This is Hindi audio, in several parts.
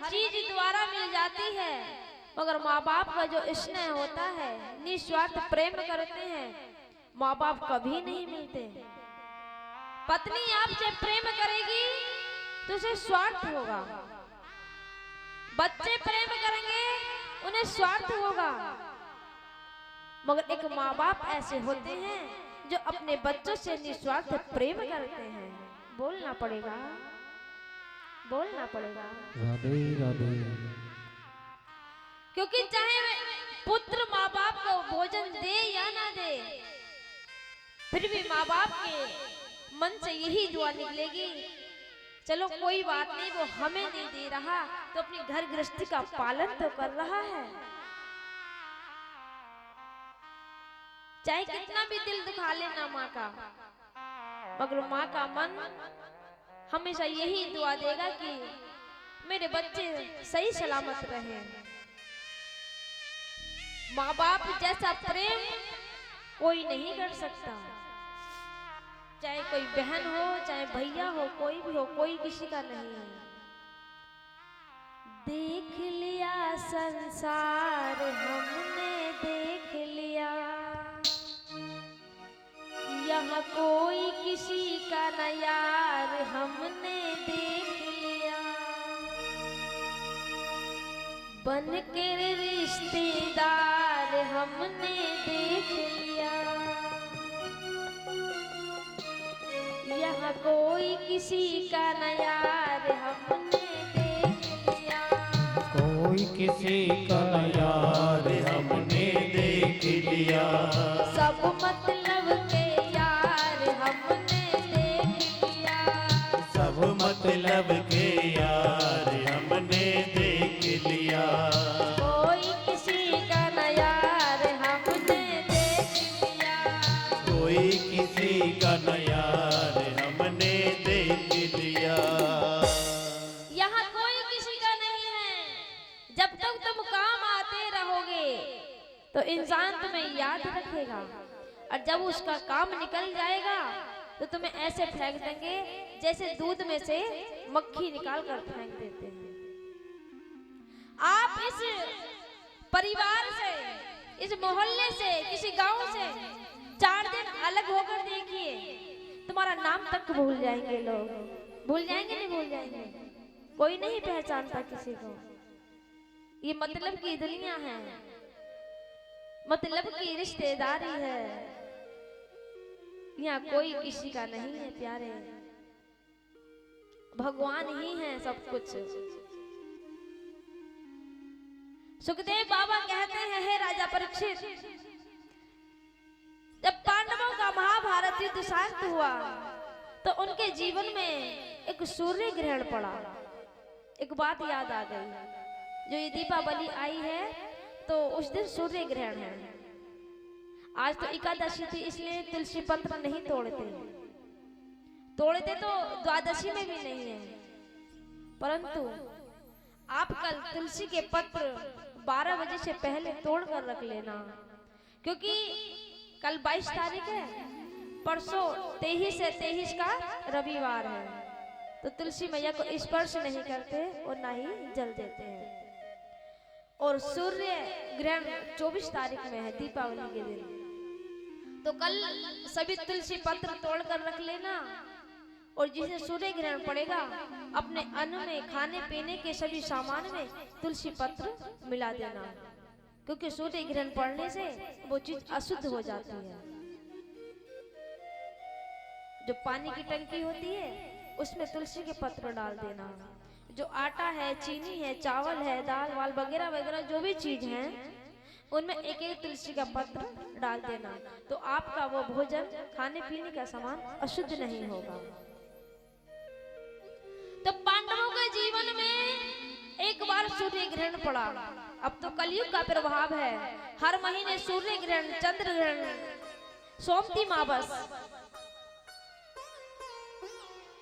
चीज द्वारा मिल जाती है, मगर माँ बाप का जो स्नेह होता है, निस्वार्थ प्रेम करते हैं, माँ बाप कभी नहीं मिलते। पत्नी आपसे प्रेम करेगी तो उसे स्वार्थ होगा, बच्चे प्रेम करेंगे उन्हें स्वार्थ होगा, मगर एक माँ बाप ऐसे होते हैं जो अपने बच्चों से निस्वार्थ प्रेम करते हैं। बोलना पड़ेगा, बोलना पड़ेगा। राधे राधे। क्योंकि चाहे पुत्र माँ बाप को भोजन दे या ना दे, फिर भी माँ बाप के मन से यही दुआ निकलेगी, चलो कोई बात नहीं, वो हमें नहीं दे रहा तो अपनी घर गृहस्थी का पालन तो कर रहा है। चाहे कितना भी दिल दुखा लेना माँ का, मगर माँ का मन हमेशा यही दुआ देगा कि मेरे बच्चे सही सलामत रहे। माँ बाप जैसा प्रेम कोई नहीं कर सकता, चाहे कोई बहन हो, चाहे भैया हो, कोई भी हो, कोई किसी का नहीं है। देख लिया संसार हमने, देख लिया यहाँ कोई किसी का न यार, हमने देख लिया बन के रिश्तेदार, हमने देख लिया यहाँ कोई किसी का न यार, हमने देख लिया कोई किसी का यार हमने देख लिया, सब मतलब के यार हमने देख लिया, सब मतलब के यार हमने देख लिया, कोई किसी का न यार हमने देख लिया, कोई किसी का न यार हमने देख लिया। यहाँ कोई किसी का नहीं है। जब तक तुम काम आते रहोगे तो इंसान तुम्हें याद रखेगा, और जब उसका काम निकल जाएगा तो तुम्हें ऐसे फेंक देंगे जैसे दूध में से मक्खी निकाल कर फेंक देते हैं। आप इस परिवार से, इस मोहल्ले से, किसी गांव से 4 दिन अलग होकर देखिए, तुम्हारा नाम तक भूल जाएंगे लोग। भूल जाएंगे, नहीं भूल जाएंगे, कोई नहीं पहचानता किसी को। ये मतलब की दुनिया है, मतलब की रिश्तेदारी है, यहाँ कोई किसी का नहीं है प्यारे, भगवान ही है सब कुछ। सुखदेव बाबा कहते हैं, हे राजा परीक्षित, जब पांडवों का महाभारत युद्ध शांत हुआ तो उनके जीवन में एक सूर्य ग्रहण पड़ा। एक बात याद आ गई, जो ये दीपावली आई है तो उस दिन सूर्य ग्रहण है। आज तो एकादशी थी, इसलिए तुलसी पत्र नहीं तोड़ते, तोड़ते तो द्वादशी में भी नहीं है, परंतु आप कल तुलसी के पत्र 12 बजे से पहले तोड़ कर रख लेना, क्योंकि कल 22 तारीख है, परसों 23 से 23 का रविवार है, तो तुलसी मैया को स्पर्श नहीं करते और ना ही जल देते हैं। और सूर्य ग्रहण 24 तारीख में है, दीपावली के दिन, तो कल सभी तुलसी पत्र तोड़ कर रख लेना, और जिसे सूर्य ग्रहण पड़ेगा अपने अन्न में, खाने पीने के सभी सामान में तुलसी पत्र मिला देना, क्योंकि सूर्य ग्रहण पड़ने से वो चीज अशुद्ध हो जाती है। जो पानी की टंकी होती है उसमें तुलसी के पत्र डाल देना, जो आटा है, चीनी है, चावल है, दाल वाल वगैरह वगैरह जो भी चीज है उनमें एक एक तुलसी का पत्र डाल देना, तो आपका वो भोजन, खाने पीने का सामान अशुद्ध नहीं होगा। तो पांडवों के जीवन में एक बार सूर्य ग्रहण पड़ा। अब तो कलयुग का प्रभाव है, हर महीने सूर्य ग्रहण, चंद्र ग्रहण, सोमती मावस।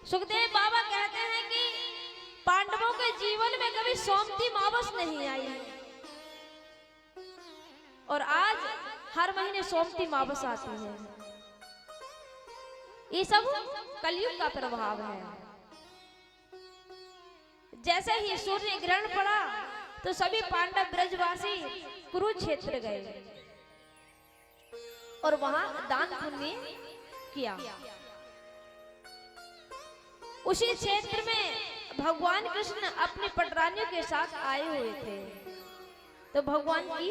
सुखदेव बाबा कहते हैं कि पांडवों के जीवन में कभी सोमती मावस नहीं आई, और आज हर महीने सोमती मावस आती है। ये सब कलयुग का प्रभाव है। जैसे ही सूर्य ग्रहण पड़ा तो सभी पांडव ब्रजवासी कुरुक्षेत्र गए और वहां दान पुण्य किया। उसी क्षेत्र में भगवान कृष्ण अपनी पटरानियों के साथ आए हुए थे, तो भगवान की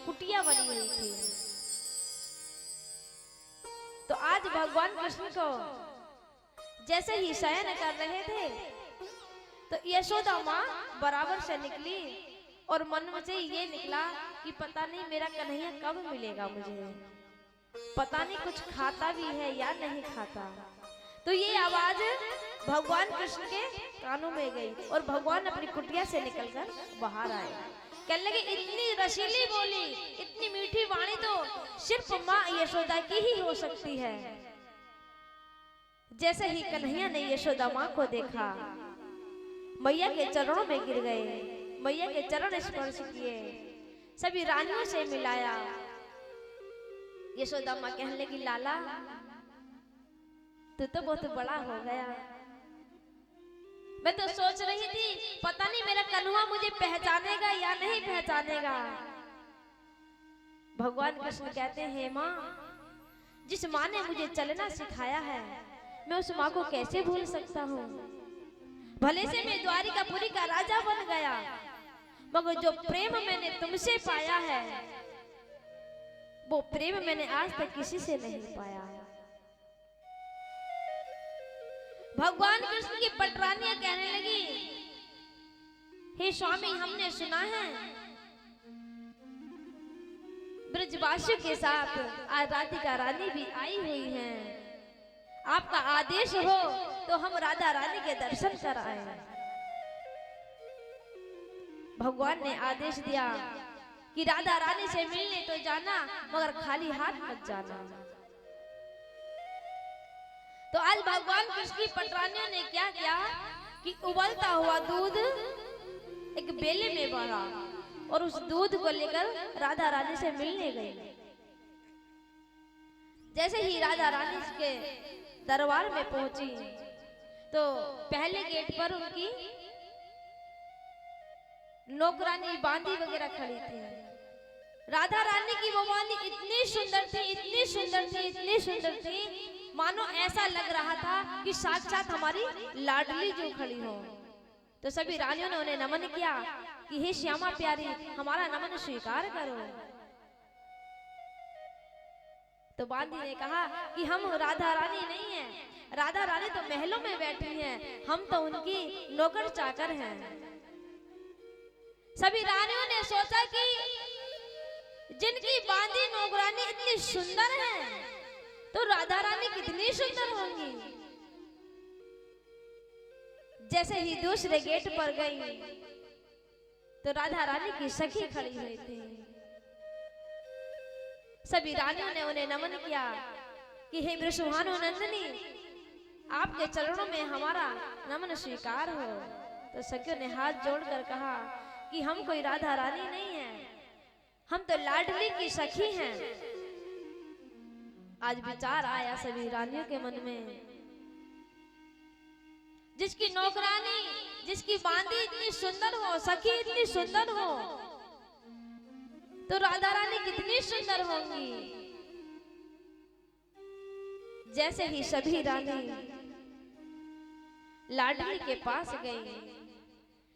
कुटिया बनी हुई थी। तो आज भगवान कृष्ण को जैसे ही शयन कर रहे थे तो यशोदा माँ बराबर से निकली और मन में से ये निकला कि पता नहीं मेरा कन्हैया कब मिलेगा मुझे, पता नहीं कुछ खाता भी है या नहीं खाता। तो ये आवाज भगवान कृष्ण के कानों में गई और भगवान अपनी कुटिया से निकलकर बाहर आए। कहने लगे इतनी रसीली बोली, इतनी मीठी वाणी तो सिर्फ माँ यशोदा की ही हो सकती है। जैसे ही कन्हैया ने यशोदा माँ को देखा, मैया के चरणों में गिर गए, मैया के चरण स्पर्श किए, सभी रानियों से मिलाया। यशोदा माँ कहने लगी लाला तू तो बहुत बड़ा हो गया, मैं तो सोच रही थी पता नहीं मेरा कन्हैया मुझे पहचानेगा या नहीं पहचानेगा। भगवान कृष्ण कहते हैं माँ, जिस माँ ने मुझे चलना सिखाया है मैं उस माँ को कैसे भूल सकता हूँ। भले से मैं द्वारिकापुरी का राजा बन गया, मगर जो प्रेम मैंने तुमसे पाया है वो प्रेम मैंने आज तक किसी से नहीं पाया। भगवान कृष्ण की पटरानियां कहने लगी हे स्वामी, हमने सुना है ब्रजवासियों के साथ आज राधिका रानी भी आई हुई हैं, आपका आदेश हो तो हम राधा रानी के दर्शन कर आए। भगवान ने आदेश दिया कि राधा रानी से मिलने तो जाना मगर खाली हाथ मत जाना। तो आज भगवान कृष्ण की पटरानियों ने क्या किया कि उबलता हुआ दूध एक बेले में भरा और उस दूध को लेकर राधा रानी से मिलने गई। जैसे ही राधा रानी के दरबार में पहुंची तो पहले गेट पर उनकी नौकरानी बांदी वगैरह खड़ी थी। राधा रानी की वो बांदी इतनी सुंदर थी, इतनी सुंदर थी, इतनी सुंदर थी, मानो ऐसा लग रहा था कि साक्षात हमारी लाडली जो खड़ी हो। तो सभी रानियों ने उन्हें नमन किया कि हे श्यामा प्यारी, हमारा नमन स्वीकार करो। तो बांदी ने कहा कि हम राधा रानी नहीं हैं, राधा रानी तो महलों में बैठी हैं, हम तो उनकी नौकर चाकर हैं। सभी रानियों ने सोचा कि जिनकी बांदी नौकरानी इतनी सुंदर है तो राधा रानी कितनी सुंदर होंगी। जैसे ही दूसरे गेट पर गई तो राधा रानी की सखी खड़ी हुई थी। सभी रानियों ने उन्हें नमन किया कि हे वृषभानु नंदिनी, आपके चरणों में हमारा नमन स्वीकार हो। तो सखियों ने हाथ जोड़कर कहा कि हम कोई राधा रानी नहीं है, हम तो लाडली की सखी हैं। आज विचार आया सभी रानियों के मन में, जिसकी नौकरानी, जिसकी बांदी इतनी सुंदर हो, सखी इतनी सुंदर हो, तो राधा रानी कितनी सुंदर होंगी। जैसे ही सभी रानी लाडली के पास गई,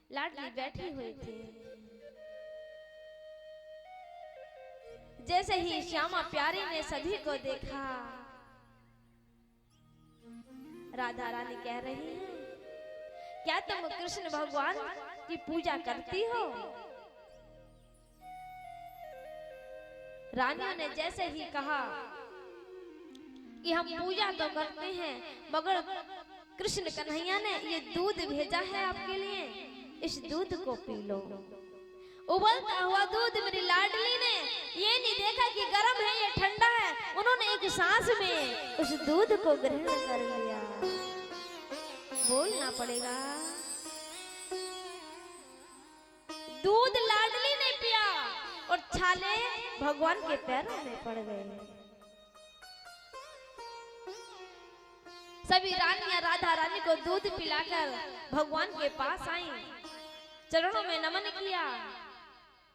लाडली बैठी हुई थी। जैसे ही श्यामा प्यारी ने सभी को देखा, राधा रानी कह रही है, क्या तुम कृष्ण भगवान की पूजा करती हो? रानियों ने जैसे ही कहा कि हम पूजा तो करते हैं, मगर कृष्ण कन्हैया ने ये दूध भेजा है आपके लिए, इस दूध को पी लो। उबलता हुआ दूध मेरी लाडली ने ये नहीं देखा कि गर्म है या ठंडा है, उन्होंने एक सांस में उस दूध को ग्रहण कर लिया। बोलना पड़ेगा, दूध लाडली ने पिया और छाले भगवान के पैरों में पड़ गए। सभी रानियां राधा रानी को दूध पिलाकर भगवान के पास आईं। चरणों में नमन किया।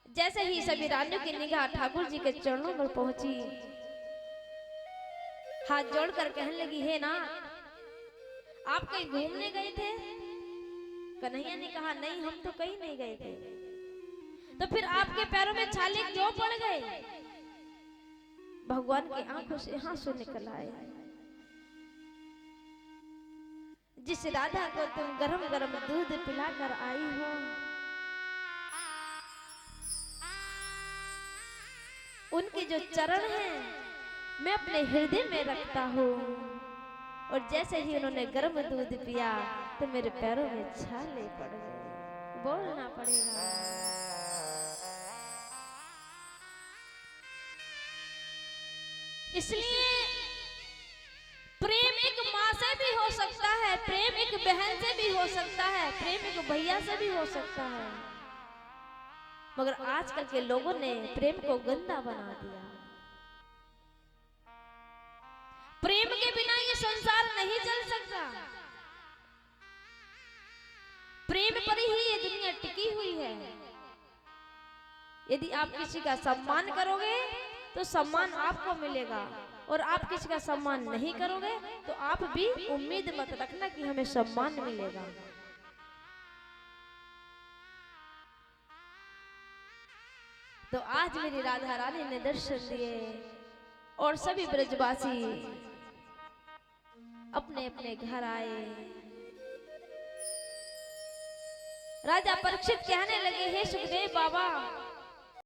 जैसे ही सभी रानियों की निगाह ठाकुर जी के चरणों पर पहुंची, हाथ जोड़कर कहने लगी, हे नाथ, आप कहीं घूमने गए थे? कन्हैया ने कहा, नहीं, हम तो कहीं नहीं गए थे। तो फिर आपके पैरों में छाले क्यों पड़ गए? भगवान की आंखों से आंसू निकल आए। जिस राधा को तुम गरम गरम दूध पिलाकर आई हो, उनके जो चरण हैं मैं अपने हृदय में रखता हूँ। और जैसे ही उन्होंने गर्म दूध पिया तो मेरे पैरों में छाले पड़ गए। बोलना पड़ेगा। इसलिए प्रेम एक माँ से भी हो सकता है, प्रेम एक बहन से भी हो सकता है, प्रेम एक भैया से भी हो सकता है, मगर आजकल के लोगों ने प्रेम को गंदा बना दिया। प्रेम के बिना ये संसार नहीं चल सकता। प्रेम पर ही ये दुनिया टिकी हुई है। यदि आप किसी का सम्मान करोगे तो सम्मान आपको मिलेगा, और आप किसी का सम्मान नहीं करोगे तो आप भी उम्मीद मत रखना कि हमें सम्मान मिलेगा। तो आज मेरी राधा रानी ने दर्शन दिए और सभी ब्रजवासी अपने अपने घर आए। राजा परीक्षित कहने लगे, हे सुखदेव बाबा,